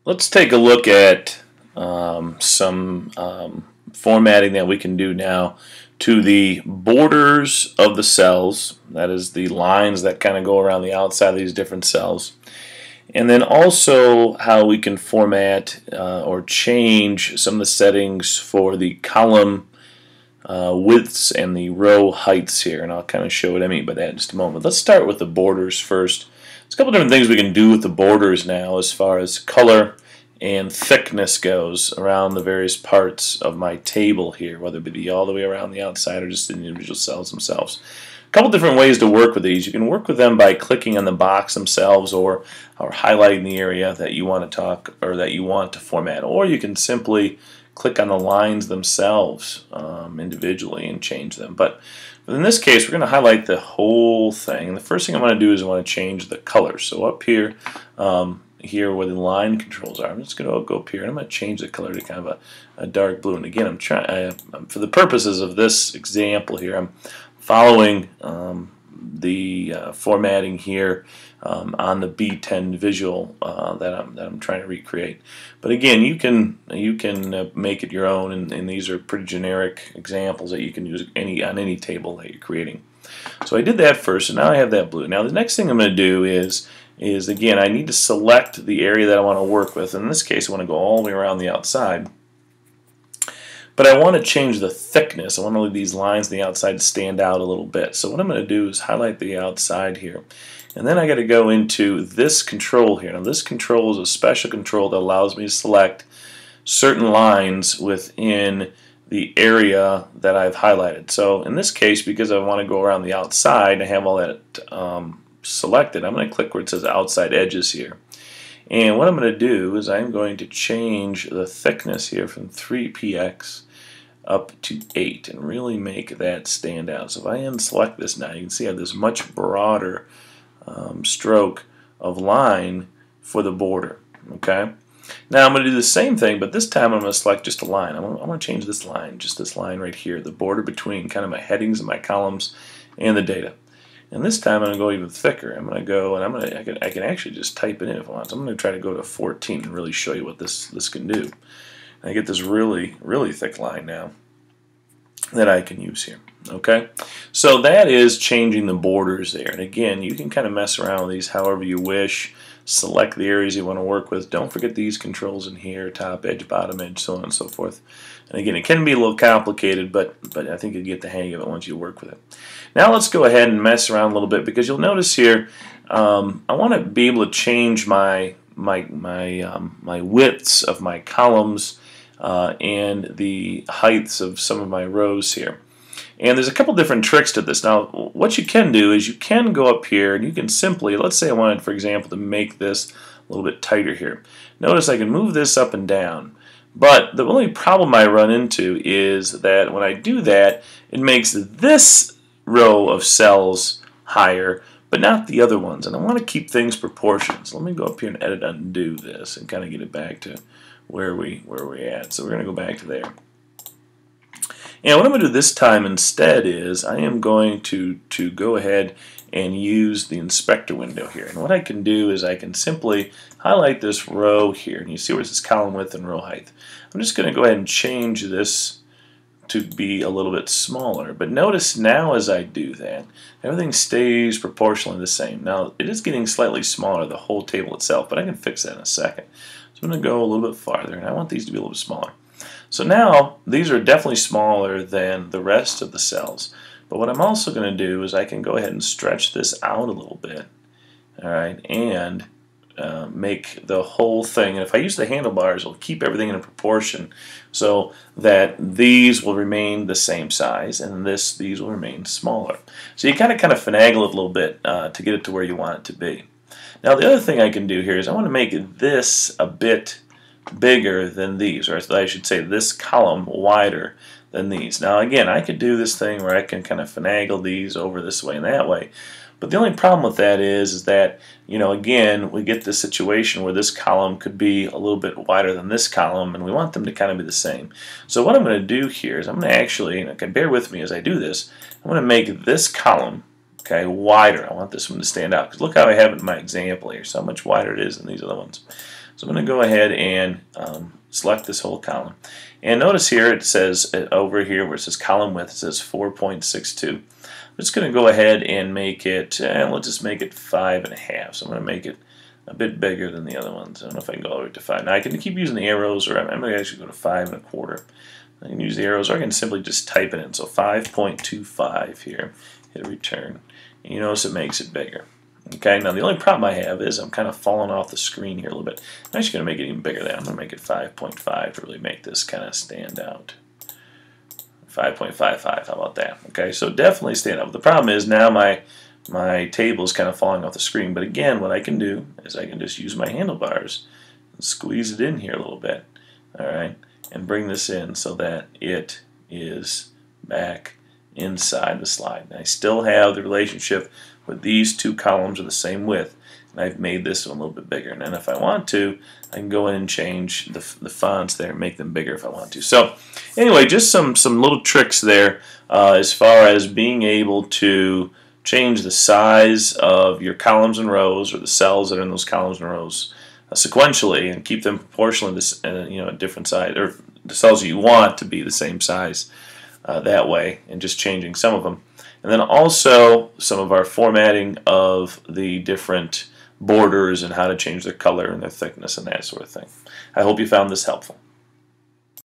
Let's take a look at some formatting that we can do now to the borders of the cells, that is the lines that kind of go around the outside of these different cells, and then also how we can format or change some of the settings for the column widths and the row heights here, and I'll kind of show what I mean by that in just a moment. Let's start with the borders first. There's a couple different things we can do with the borders now as far as color and thickness goes around the various parts of my table here, whether it be all the way around the outside or just the individual cells themselves. A couple different ways to work with these. You can work with them by clicking on the box themselves or highlighting the area that you want to talk or that you want to format, or you can simply click on the lines themselves individually and change them. But in this case, we're going to highlight the whole thing. And the first thing I want to do is I want to change the color. So up here, here where the line controls are, I'm just going to go up here and I'm going to change the color to kind of a dark blue. And again, I'm trying for the purposes of this example here, I'm following the formatting here on the B10 visual that I'm trying to recreate. But again, you can make it your own, and these are pretty generic examples that you can use on any table that you're creating. So I did that first, and now I have that blue. Now the next thing I'm going to do is again, I need to select the area that I want to work with. In this case, I want to go all the way around the outside. But I want to change the thickness. I want to leave these lines on the outside to stand out a little bit. So what I'm going to do is highlight the outside here. And then I got to go into this control here. Now this control is a special control that allows me to select certain lines within the area that I've highlighted. So in this case, because I want to go around the outside and have all that selected, I'm going to click where it says outside edges here. And what I'm going to do is I'm going to change the thickness here from 3px up to 8 and really make that stand out. So if I unselect this now, you can see I have this much broader stroke of line for the border. Okay. Now I'm going to do the same thing, but this time I'm going to select just a line. I'm going to change this line, just this line right here, the border between kind of my headings and my columns and the data. And this time I'm going to go even thicker. I'm going to go and I can actually just type it in if I want. So I'm going to try to go to 14 and really show you what this can do. And I get this really thick line now that I can use here. Okay, so that is changing the borders there. And again, you can kind of mess around with these however you wish. Select the areas you want to work with. Don't forget these controls in here: top edge, bottom edge, so on and so forth. And again, it can be a little complicated, but I think you get the hang of it once you work with it. Now let's go ahead and mess around a little bit, because you'll notice here I want to be able to change my widths of my columns and the heights of some of my rows here. And there's a couple different tricks to this. Now, what you can do is you can go up here and you can simply, let's say I wanted, for example, to make this a little bit tighter here. Notice I can move this up and down. But the only problem I run into is that when I do that, it makes this row of cells higher, but not the other ones. And I want to keep things proportioned. So let me go up here and edit undo this and kind of get it back to where we're at. So we're going to go back to there. And what I'm going to do this time instead is I am going to go ahead and use the inspector window here. And what I can do is I can simply highlight this row here. And you see where it says column width and row height. I'm just going to go ahead and change this to be a little bit smaller. But notice now as I do that, everything stays proportionally the same. Now it is getting slightly smaller, the whole table itself, but I can fix that in a second. So I'm going to go a little bit farther, and I want these to be a little bit smaller. So now these are definitely smaller than the rest of the cells. But what I'm also going to do is I can go ahead and stretch this out a little bit, all right, and make the whole thing. And if I use the handlebars, it'll keep everything in a proportion so that these will remain the same size and these will remain smaller. So you kind of finagle it a little bit to get it to where you want it to be. Now the other thing I can do here is I want to make this a bit bigger than these, or I should say this column wider than these. Now again, I could do this thing where I can kind of finagle these over this way and that way, but the only problem with that is that, you know, again, we get this situation where this column could be a little bit wider than this column, and we want them to kind of be the same. So what I'm going to do here is I'm going to actually, and okay, bear with me as I do this, I'm going to make this column, okay, wider. I want this one to stand out, because look how I have it in my example here, so how much wider it is than these other ones. So I'm going to go ahead and select this whole column. And notice here it says over here where it says column width, it says 4.62. I'm just going to go ahead and make it, let's just make it 5.5. So I'm going to make it a bit bigger than the other ones. I don't know if I can go all the way to 5. Now I can keep using the arrows, or I'm going to actually go to 5.25. I can use the arrows, or I can simply just type it in. So 5.25 here, hit return. And you notice it makes it bigger. Okay, now the only problem I have is I'm kind of falling off the screen here a little bit. I'm actually going to make it even bigger than. I'm going to make it 5.5 to really make this kind of stand out. 5.55, how about that? Okay, so definitely stand out. The problem is now my table is kind of falling off the screen. But again, what I can do is I can just use my handlebars and squeeze it in here a little bit. All right, and bring this in so that it is back inside the slide. And I still have the relationship with these two columns are the same width, and I've made this one a little bit bigger. And then if I want to, I can go in and change the fonts there and make them bigger if I want to. So anyway, just some little tricks there as far as being able to change the size of your columns and rows, or the cells that are in those columns and rows sequentially, and keep them proportionally at different size, or the cells you want to be the same size that way, and just changing some of them. And then also some of our formatting of the different borders and how to change their color and their thickness and that sort of thing. I hope you found this helpful.